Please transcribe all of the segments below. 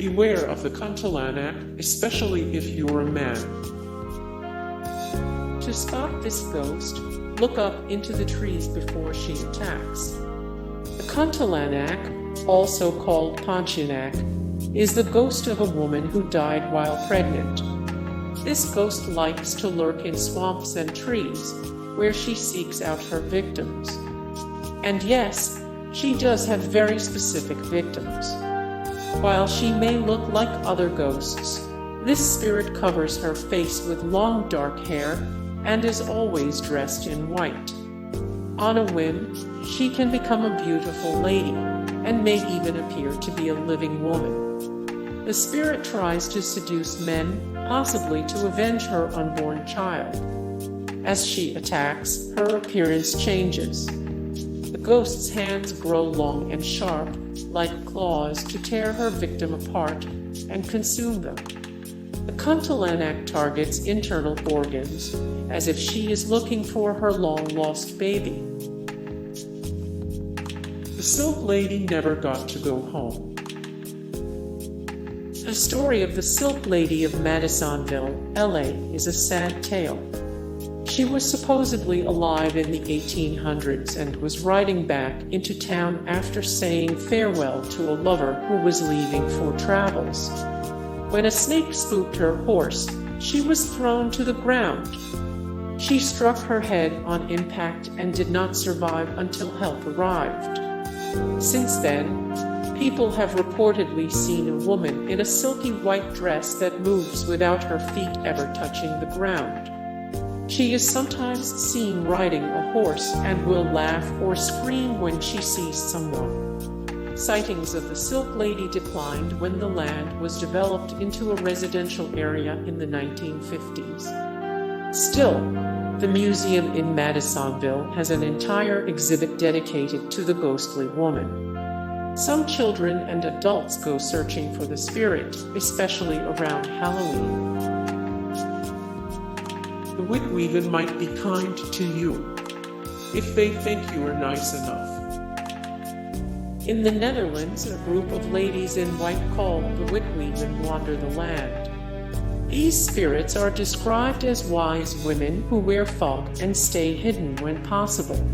Beware of the Kuntilanak, especially if you're a man. To spot this ghost, look up into the trees before she attacks. The Kuntilanak, also called Pontianak, is the ghost of a woman who died while pregnant. This ghost likes to lurk in swamps and trees, where she seeks out her victims. And yes, she does have very specific victims. While she may look like other ghosts, this spirit covers her face with long dark hair and is always dressed in white. On a whim, she can become a beautiful lady and may even appear to be a living woman. The spirit tries to seduce men, possibly to avenge her unborn child. As she attacks, her appearance changes. The ghost's hands grow long and sharp, like claws, to tear her victim apart and consume them. The Kuntilanak targets internal organs, as if she is looking for her long-lost baby. The Silk Lady never got to go home. The story of the Silk Lady of Madisonville, LA, is a sad tale. She was supposedly alive in the 1800s and was riding back into town after saying farewell to a lover who was leaving for travels. When a snake spooked her horse, she was thrown to the ground. She struck her head on impact and did not survive until help arrived. Since then, people have reportedly seen a woman in a silky white dress that moves without her feet ever touching the ground. She is sometimes seen riding a horse and will laugh or scream when she sees someone. Sightings of the Silk Lady declined when the land was developed into a residential area in the 1950s. Still, the museum in Madisonville has an entire exhibit dedicated to the ghostly woman. Some children and adults go searching for the spirit, especially around Halloween. The Wieven might be kind to you, if they think you are nice enough. In the Netherlands, a group of ladies in white called the Wieven wander the land. These spirits are described as wise women who wear fog and stay hidden when possible.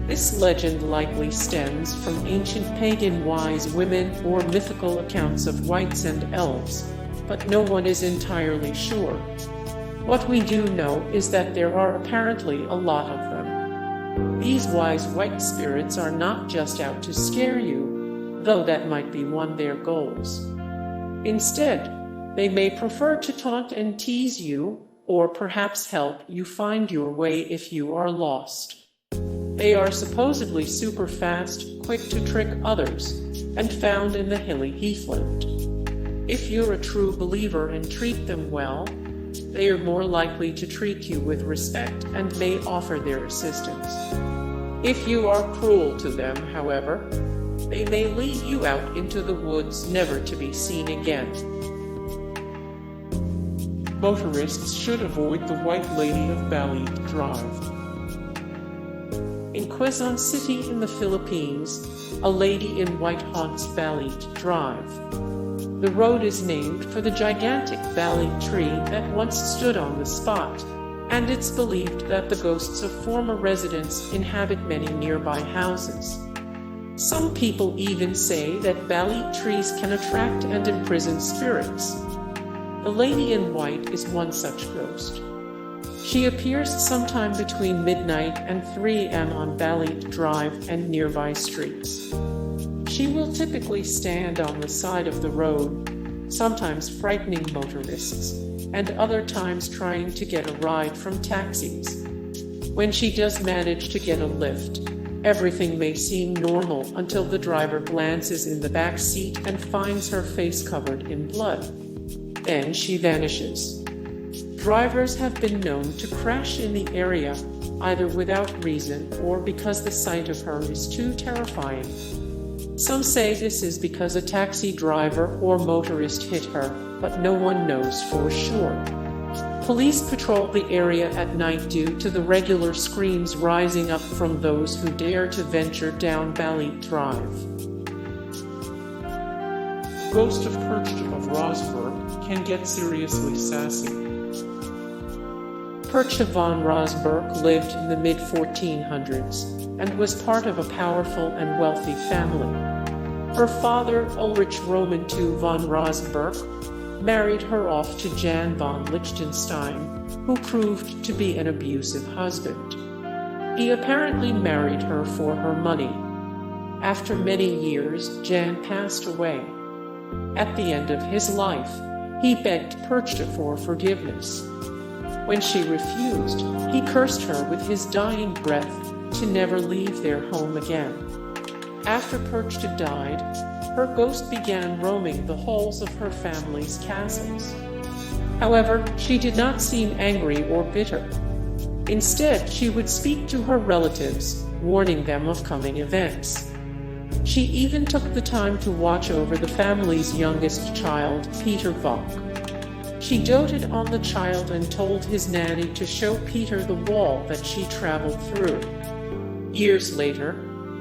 This legend likely stems from ancient pagan wise women or mythical accounts of wights and elves, but no one is entirely sure. What we do know is that there are apparently a lot of them. These wise white spirits are not just out to scare you, though that might be one of their goals. Instead, they may prefer to taunt and tease you, or perhaps help you find your way if you are lost. They are supposedly super fast, quick to trick others, and found in the hilly heathland. If you're a true believer and treat them well, they are more likely to treat you with respect and may offer their assistance. If you are cruel to them, however, they may lead you out into the woods never to be seen again. Motorists should avoid the White Lady of Balete Drive. In Quezon City in the Philippines, a lady in white haunts Balete Drive. The road is named for the gigantic balete tree that once stood on the spot, and it's believed that the ghosts of former residents inhabit many nearby houses. Some people even say that balete trees can attract and imprison spirits. The lady in white is one such ghost. She appears sometime between midnight and 3 a.m. on Balete Drive and nearby streets. She will typically stand on the side of the road, sometimes frightening motorists, and other times trying to get a ride from taxis. When she does manage to get a lift, everything may seem normal until the driver glances in the back seat and finds her face covered in blood. Then she vanishes. Drivers have been known to crash in the area, either without reason or because the sight of her is too terrifying. Some say this is because a taxi driver or motorist hit her, but no one knows for sure. Police patrol the area at night due to the regular screams rising up from those who dare to venture down Balete Drive. ghost of Perchta of Rozmberk can get seriously sassy. Perchta von Rozmberk lived in the mid-1400s and was part of a powerful and wealthy family. Her father, Ulrich Roman II von Rozmberk, married her off to Jan von Liechtenstein, who proved to be an abusive husband. He apparently married her for her money. After many years, Jan passed away. At the end of his life, he begged Perchta for forgiveness. When she refused, he cursed her with his dying breath to never leave their home again. After Perchta died, her ghost began roaming the halls of her family's castles. However, she did not seem angry or bitter. Instead, she would speak to her relatives, warning them of coming events. She even took the time to watch over the family's youngest child, Peter Vock. She doted on the child and told his nanny to show Peter the wall that she traveled through. Years later,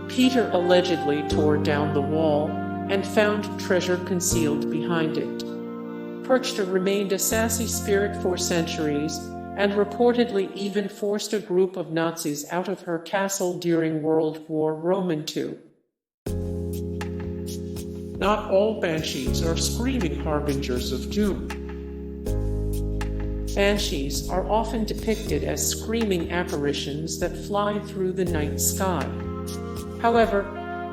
Peter allegedly tore down the wall and found treasure concealed behind it. Perchta remained a sassy spirit for centuries and reportedly even forced a group of Nazis out of her castle during World War II. Not all banshees are screaming harbingers of doom. Banshees are often depicted as screaming apparitions that fly through the night sky. However,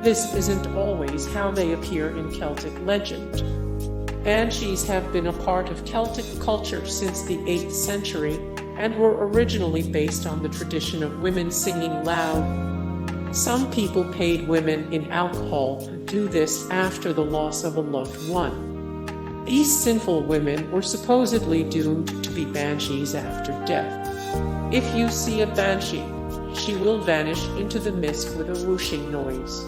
this isn't always how they appear in Celtic legend. Banshees have been a part of Celtic culture since the 8th century and were originally based on the tradition of women singing loud. Some people paid women in alcohol to do this after the loss of a loved one. These sinful women were supposedly doomed to be banshees after death. If you see a banshee, she will vanish into the mist with a whooshing noise.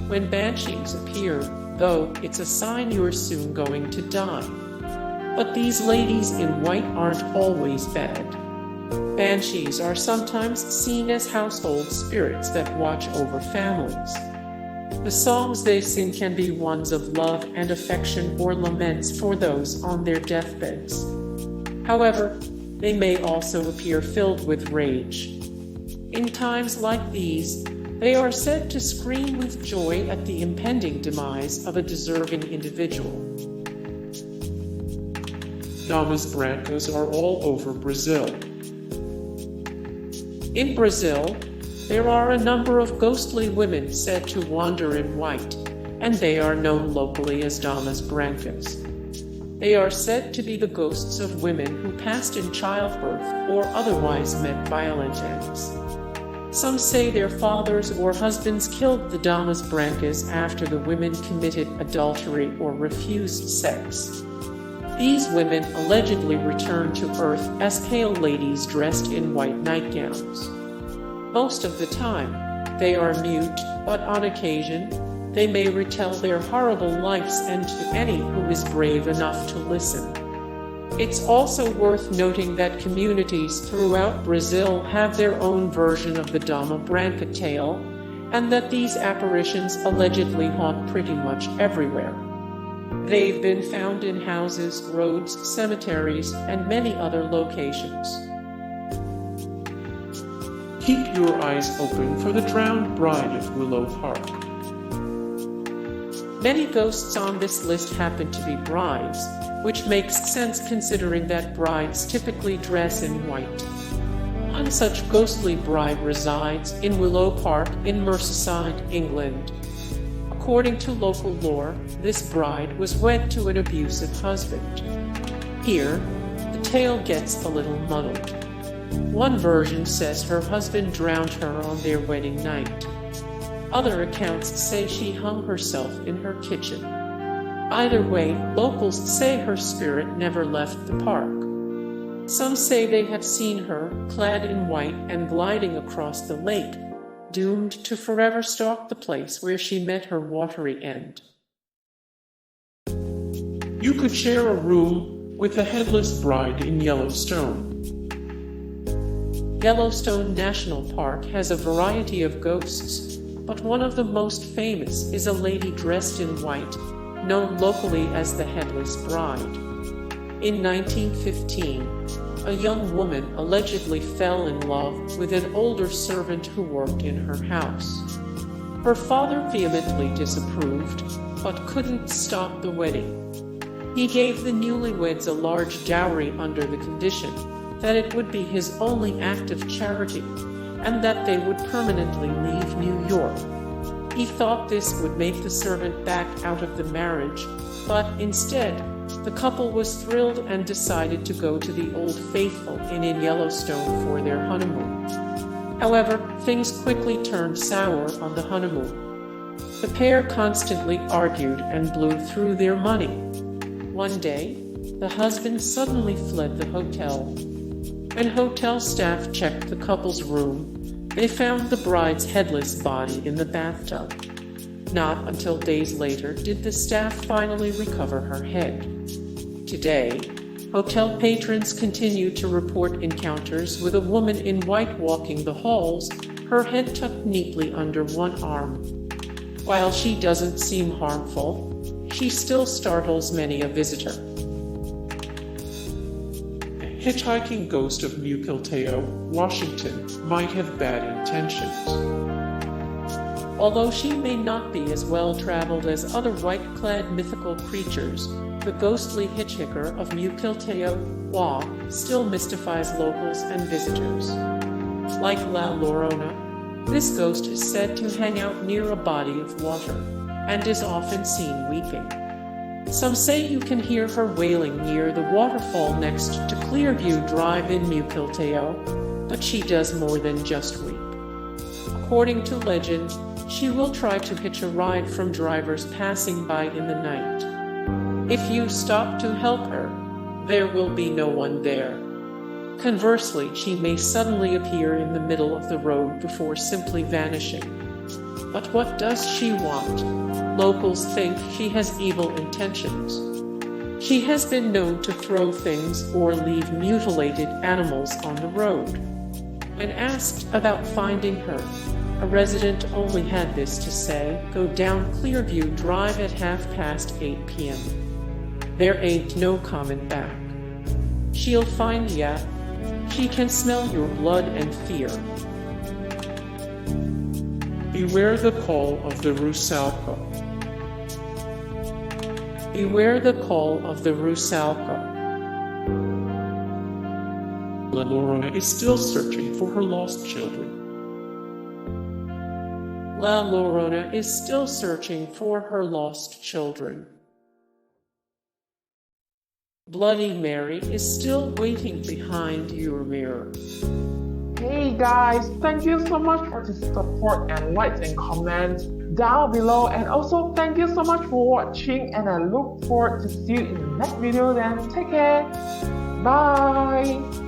When banshees appear, though, it's a sign you're soon going to die. But these ladies in white aren't always bad. Banshees are sometimes seen as household spirits that watch over families. The songs they sing can be ones of love and affection or laments for those on their deathbeds. However, they may also appear filled with rage. In times like these, they are said to scream with joy at the impending demise of a deserving individual. Damas Brancas are all over Brazil. In Brazil, there are a number of ghostly women said to wander in white, and they are known locally as Damas Brancas. They are said to be the ghosts of women who passed in childbirth or otherwise met violent ends. Some say their fathers or husbands killed the Damas Brancas after the women committed adultery or refused sex. These women allegedly return to Earth as pale ladies dressed in white nightgowns. Most of the time, they are mute, but on occasion, they may retell their horrible lives and to any who is brave enough to listen. It's also worth noting that communities throughout Brazil have their own version of the Dama Branca tale, and that these apparitions allegedly haunt pretty much everywhere. They've been found in houses, roads, cemeteries, and many other locations. Keep your eyes open for the drowned bride of Willow Park. Many ghosts on this list happen to be brides, which makes sense considering that brides typically dress in white. One such ghostly bride resides in Willow Park in Merseyside, England. According to local lore, this bride was wed to an abusive husband. Here, the tale gets a little muddled. One version says her husband drowned her on their wedding night. Other accounts say she hung herself in her kitchen. Either way, locals say her spirit never left the park. Some say they have seen her, clad in white and gliding across the lake, doomed to forever stalk the place where she met her watery end. You could share a room with the Headless bride in Yellowstone. Yellowstone National Park has a variety of ghosts, but one of the most famous is a lady dressed in white, known locally as the Headless Bride. In 1915, a young woman allegedly fell in love with an older servant who worked in her house. Her father vehemently disapproved, but couldn't stop the wedding. He gave the newlyweds a large dowry under the condition that it would be his only act of charity, and that they would permanently leave New York. He thought this would make the servant back out of the marriage, but instead, the couple was thrilled and decided to go to the Old Faithful Inn in Yellowstone for their honeymoon. However, things quickly turned sour on the honeymoon. The pair constantly argued and blew through their money. One day, the husband suddenly fled the hotel. When hotel staff checked the couple's room, they found the bride's headless body in the bathtub. Not until days later did the staff finally recover her head. Today, hotel patrons continue to report encounters with a woman in white walking the halls, her head tucked neatly under one arm. While she doesn't seem harmful, she still startles many a visitor. The hitchhiking ghost of Mukilteo, Washington, might have bad intentions. Although she may not be as well-traveled as other white-clad mythical creatures, the ghostly hitchhiker of Mukilteo, Wa, still mystifies locals and visitors. Like La Llorona, this ghost is said to hang out near a body of water, and is often seen weeping. Some say you can hear her wailing near the waterfall next to Clearview Drive in Mukilteo, but she does more than just weep. According to legend, she will try to hitch a ride from drivers passing by in the night. If you stop to help her, there will be no one there. Conversely, she may suddenly appear in the middle of the road before simply vanishing. But what does she want? Locals think she has evil intentions. She has been known to throw things or leave mutilated animals on the road. When asked about finding her, a resident only had this to say: go down Clearview Drive at 8:30 p.m. There ain't no coming back. She'll find ya. She can smell your blood and fear. Beware the call of the Rusalka. Beware the call of the Rusalka. Llorona is still searching for her lost children. La Llorona is still searching for her lost children. Bloody Mary is still waiting behind your mirror. Hey guys, thank you so much for the support and likes and comments down below, and also thank you so much for watching, and I look forward to see you in the next video. Then take care, bye.